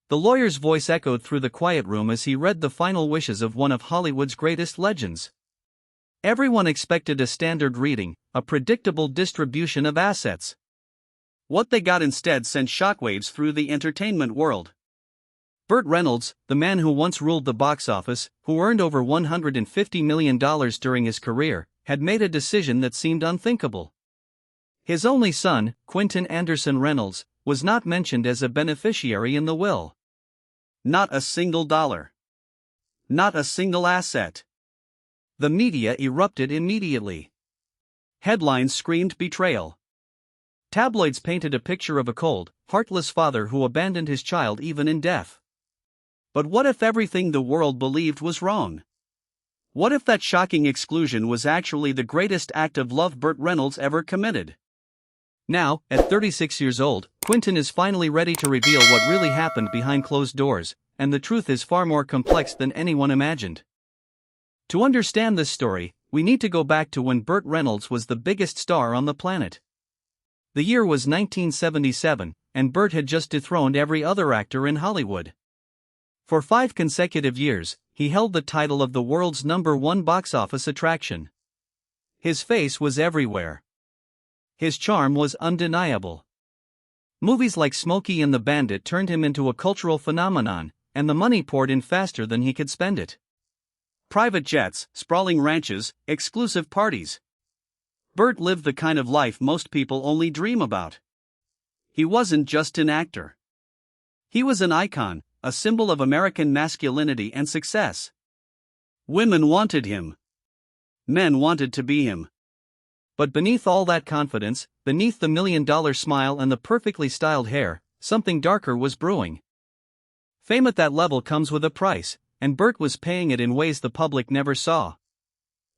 The lawyer's voice echoed through the quiet room as he read the final wishes of one of Hollywood's greatest legends. Everyone expected a standard reading, a predictable distribution of assets. What they got instead sent shockwaves through the entertainment world. Burt Reynolds, the man who once ruled the box office, who earned over $150 million during his career, had made a decision that seemed unthinkable. His only son, Quinton Reynolds, was not mentioned as a beneficiary in the will. Not a single dollar. Not a single asset. The media erupted immediately. Headlines screamed betrayal. Tabloids painted a picture of a cold, heartless father who abandoned his child even in death. But what if everything the world believed was wrong? What if that shocking exclusion was actually the greatest act of love Burt Reynolds ever committed? Now, at 36 years old, Quinton is finally ready to reveal what really happened behind closed doors, and the truth is far more complex than anyone imagined. To understand this story, we need to go back to when Burt Reynolds was the biggest star on the planet. The year was 1977, and Burt had just dethroned every other actor in Hollywood. For 5 consecutive years, he held the title of the world's #1 box office attraction. His face was everywhere. His charm was undeniable. Movies like Smokey and the Bandit turned him into a cultural phenomenon, and the money poured in faster than he could spend it. Private jets, sprawling ranches, exclusive parties. Burt lived the kind of life most people only dream about. He wasn't just an actor. He was an icon, a symbol of American masculinity and success. Women wanted him. Men wanted to be him. But beneath all that confidence, beneath the $1 million smile and the perfectly styled hair, something darker was brewing. Fame at that level comes with a price, and Burt was paying it in ways the public never saw.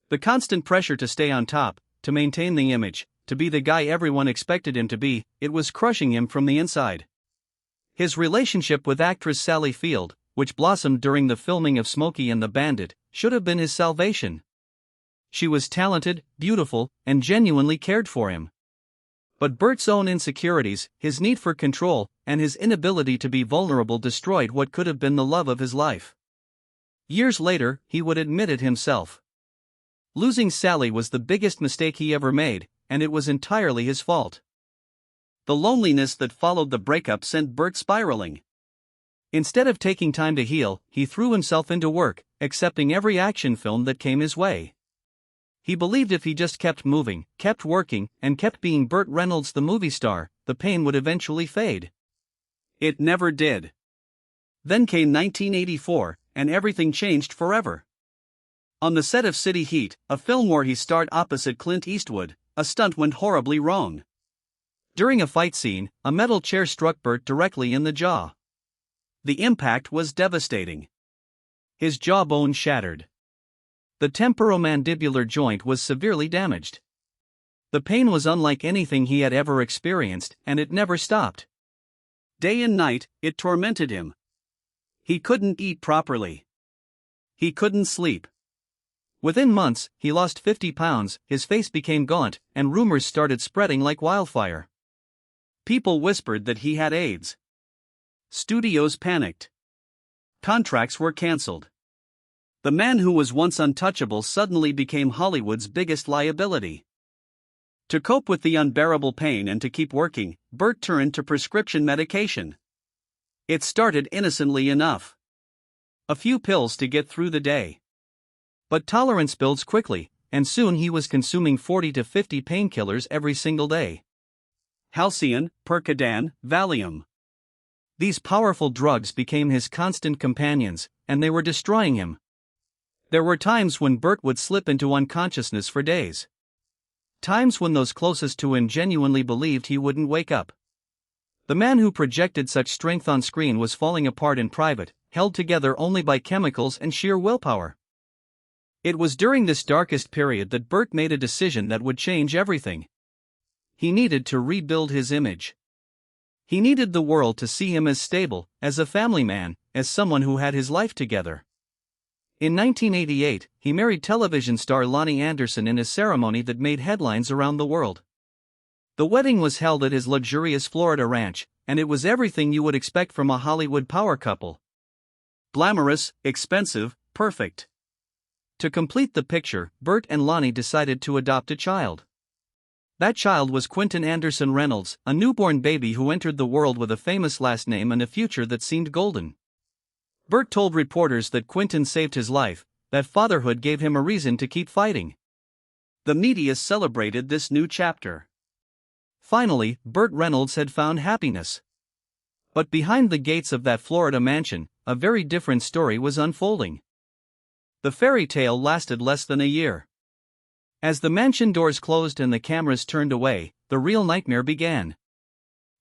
The constant pressure to stay on top, to maintain the image, to be the guy everyone expected him to be, it was crushing him from the inside. His relationship with actress Sally Field, which blossomed during the filming of Smokey and the Bandit, should have been his salvation. She was talented, beautiful, and genuinely cared for him. But Burt's own insecurities, his need for control, and his inability to be vulnerable destroyed what could have been the love of his life. Years later, he would admit it himself. Losing Sally was the biggest mistake he ever made, and it was entirely his fault. The loneliness that followed the breakup sent Burt spiraling. Instead of taking time to heal, he threw himself into work, accepting every action film that came his way. He believed if he just kept moving, kept working, and kept being Burt Reynolds the movie star, the pain would eventually fade. It never did. Then came 1984, and everything changed forever. On the set of City Heat, a film where he starred opposite Clint Eastwood, a stunt went horribly wrong. During a fight scene, a metal chair struck Burt directly in the jaw. The impact was devastating. His jawbone shattered. The temporomandibular joint was severely damaged. The pain was unlike anything he had ever experienced, and it never stopped. Day and night, it tormented him. He couldn't eat properly. He couldn't sleep. Within months, he lost 50 pounds, his face became gaunt, and rumors started spreading like wildfire. People whispered that he had AIDS. Studios panicked. Contracts were cancelled. The man who was once untouchable suddenly became Hollywood's biggest liability. To cope with the unbearable pain and to keep working, Burt turned to prescription medication. It started innocently enough. A few pills to get through the day. But tolerance builds quickly, and soon he was consuming 40 to 50 painkillers every single day. Halcion, Percodan, Valium. These powerful drugs became his constant companions, and they were destroying him. There were times when Burt would slip into unconsciousness for days. Times when those closest to him genuinely believed he wouldn't wake up. The man who projected such strength on screen was falling apart in private, held together only by chemicals and sheer willpower. It was during this darkest period that Burt made a decision that would change everything. He needed to rebuild his image. He needed the world to see him as stable, as a family man, as someone who had his life together. In 1988, he married television star Loni Anderson in a ceremony that made headlines around the world. The wedding was held at his luxurious Florida ranch, and it was everything you would expect from a Hollywood power couple. Glamorous, expensive, perfect. To complete the picture, Burt and Loni decided to adopt a child. That child was Quinton Anderson Reynolds, a newborn baby who entered the world with a famous last name and a future that seemed golden. Burt told reporters that Quinton saved his life, that fatherhood gave him a reason to keep fighting. The media celebrated this new chapter. Finally, Burt Reynolds had found happiness. But behind the gates of that Florida mansion, a very different story was unfolding. The fairy tale lasted less than a year. As the mansion doors closed and the cameras turned away, the real nightmare began.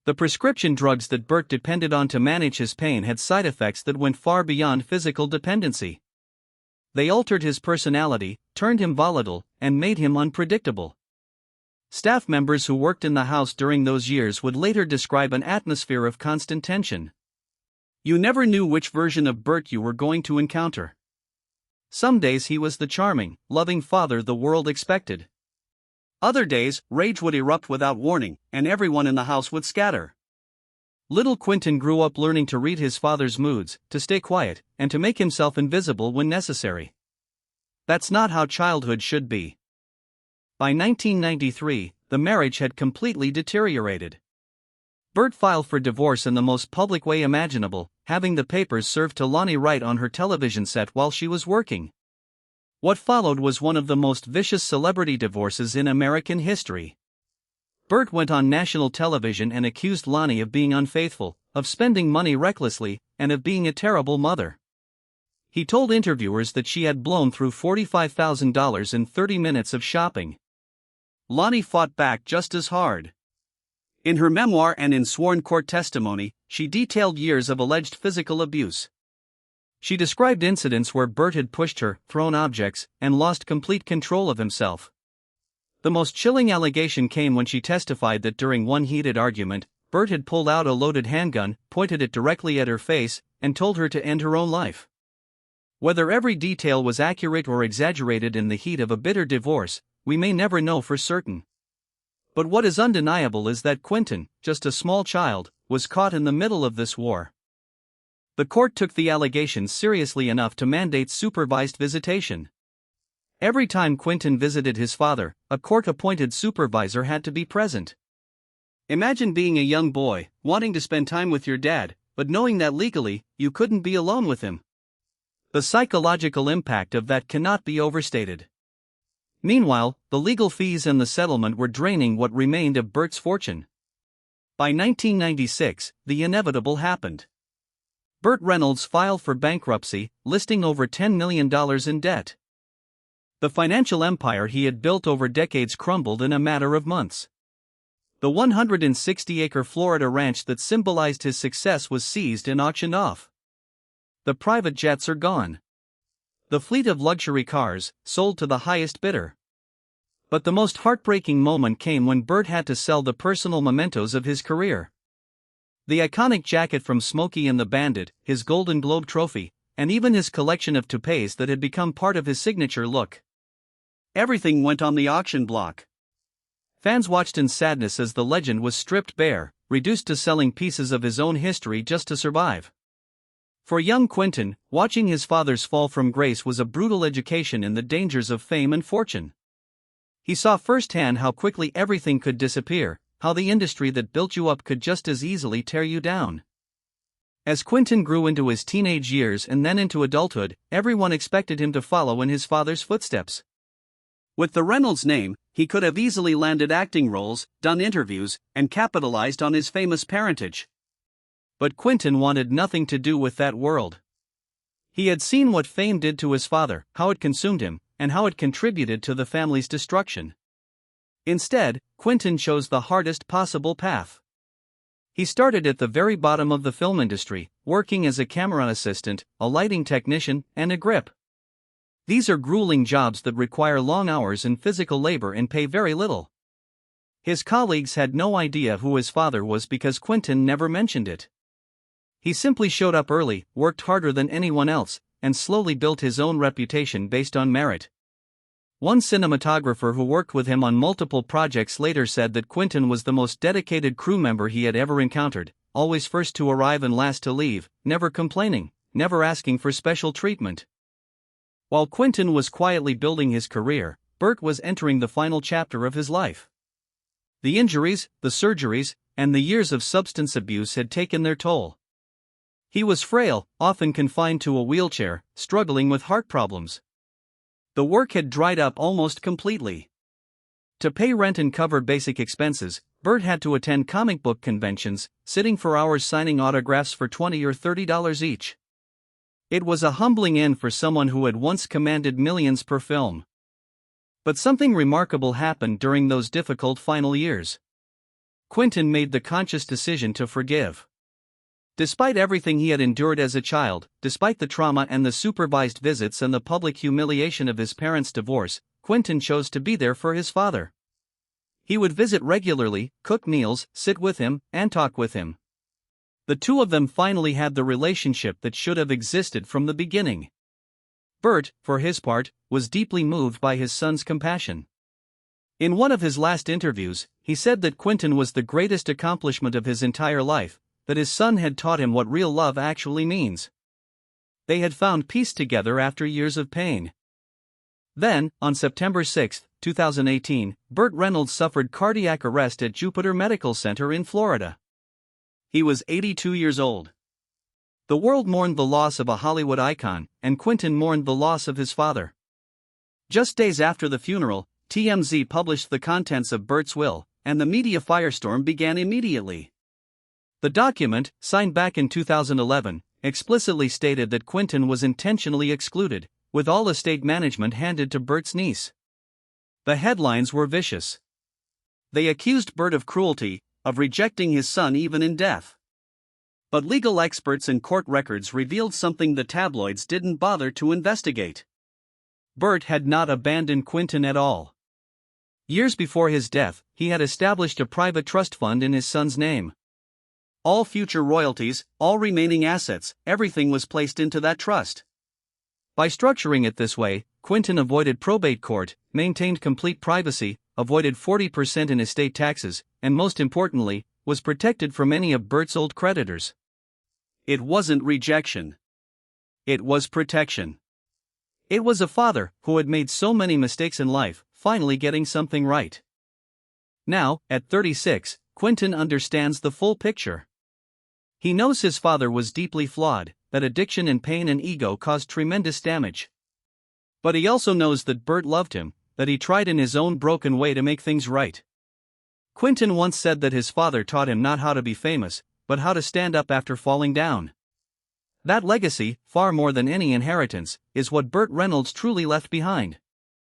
The prescription drugs that Burt depended on to manage his pain had side effects that went far beyond physical dependency. They altered his personality, turned him volatile, and made him unpredictable. Staff members who worked in the house during those years would later describe an atmosphere of constant tension. You never knew which version of Burt you were going to encounter. Some days he was the charming, loving father the world expected. Other days, rage would erupt without warning, and everyone in the house would scatter. Little Quinton grew up learning to read his father's moods, to stay quiet, and to make himself invisible when necessary. That's not how childhood should be. By 1993, the marriage had completely deteriorated. Burt filed for divorce in the most public way imaginable, having the papers served to Loni right on her television set while she was working. What followed was one of the most vicious celebrity divorces in American history. Burt went on national television and accused Loni of being unfaithful, of spending money recklessly, and of being a terrible mother. He told interviewers that she had blown through $45,000 in 30 minutes of shopping. Loni fought back just as hard. In her memoir and in sworn court testimony, she detailed years of alleged physical abuse. She described incidents where Burt had pushed her, thrown objects, and lost complete control of himself. The most chilling allegation came when she testified that during one heated argument, Burt had pulled out a loaded handgun, pointed it directly at her face, and told her to end her own life. Whether every detail was accurate or exaggerated in the heat of a bitter divorce, we may never know for certain. But what is undeniable is that Quinton, just a small child, was caught in the middle of this war. The court took the allegations seriously enough to mandate supervised visitation. Every time Quinton visited his father, a court-appointed supervisor had to be present. Imagine being a young boy, wanting to spend time with your dad, but knowing that legally, you couldn't be alone with him. The psychological impact of that cannot be overstated. Meanwhile, the legal fees and the settlement were draining what remained of Burt's fortune. By 1996, the inevitable happened. Burt Reynolds filed for bankruptcy, listing over $10 million in debt. The financial empire he had built over decades crumbled in a matter of months. The 160-acre Florida ranch that symbolized his success was seized and auctioned off. The private jets are gone. The fleet of luxury cars, sold to the highest bidder. But the most heartbreaking moment came when Burt had to sell the personal mementos of his career. The iconic jacket from Smokey and the Bandit, his Golden Globe trophy, and even his collection of toupees that had become part of his signature look. Everything went on the auction block. Fans watched in sadness as the legend was stripped bare, reduced to selling pieces of his own history just to survive. For young Quinton, watching his father's fall from grace was a brutal education in the dangers of fame and fortune. He saw firsthand how quickly everything could disappear, how the industry that built you up could just as easily tear you down. As Quinton grew into his teenage years and then into adulthood, everyone expected him to follow in his father's footsteps. With the Reynolds name, he could have easily landed acting roles, done interviews, and capitalized on his famous parentage. But Quinton wanted nothing to do with that world. He had seen what fame did to his father, how it consumed him, and how it contributed to the family's destruction. Instead, Quinton chose the hardest possible path. He started at the very bottom of the film industry, working as a camera assistant, a lighting technician, and a grip. These are grueling jobs that require long hours and physical labor and pay very little. His colleagues had no idea who his father was because Quinton never mentioned it. He simply showed up early, worked harder than anyone else, and slowly built his own reputation based on merit. One cinematographer who worked with him on multiple projects later said that Quinton was the most dedicated crew member he had ever encountered, always first to arrive and last to leave, never complaining, never asking for special treatment. While Quinton was quietly building his career, Burt was entering the final chapter of his life. The injuries, the surgeries, and the years of substance abuse had taken their toll. He was frail, often confined to a wheelchair, struggling with heart problems. The work had dried up almost completely. To pay rent and cover basic expenses, Burt had to attend comic book conventions, sitting for hours signing autographs for $20 or $30 each. It was a humbling end for someone who had once commanded millions per film. But something remarkable happened during those difficult final years. Quinton made the conscious decision to forgive. Despite everything he had endured as a child, despite the trauma and the supervised visits and the public humiliation of his parents' divorce, Quinton chose to be there for his father. He would visit regularly, cook meals, sit with him, and talk with him. The two of them finally had the relationship that should have existed from the beginning. Burt, for his part, was deeply moved by his son's compassion. In one of his last interviews, he said that Quinton was the greatest accomplishment of his entire life, that his son had taught him what real love actually means. They had found peace together after years of pain. Then, on September 6, 2018, Burt Reynolds suffered cardiac arrest at Jupiter Medical Center in Florida. He was 82 years old. The world mourned the loss of a Hollywood icon, and Quinton mourned the loss of his father. Just days after the funeral, TMZ published the contents of Burt's will, and the media firestorm began immediately. The document, signed back in 2011, explicitly stated that Quinton was intentionally excluded, with all estate management handed to Burt's niece. The headlines were vicious. They accused Burt of cruelty, of rejecting his son even in death. But legal experts and court records revealed something the tabloids didn't bother to investigate. Burt had not abandoned Quinton at all. Years before his death, he had established a private trust fund in his son's name. All future royalties, all remaining assets, everything was placed into that trust. By structuring it this way, Quinton avoided probate court, maintained complete privacy, avoided 40% in estate taxes, and most importantly, was protected from any of Burt's old creditors. It wasn't rejection. It was protection. It was a father who had made so many mistakes in life, finally getting something right. Now, at 36, Quinton understands the full picture. He knows his father was deeply flawed, that addiction and pain and ego caused tremendous damage. But he also knows that Burt loved him, that he tried in his own broken way to make things right. Quinton once said that his father taught him not how to be famous, but how to stand up after falling down. That legacy, far more than any inheritance, is what Burt Reynolds truly left behind.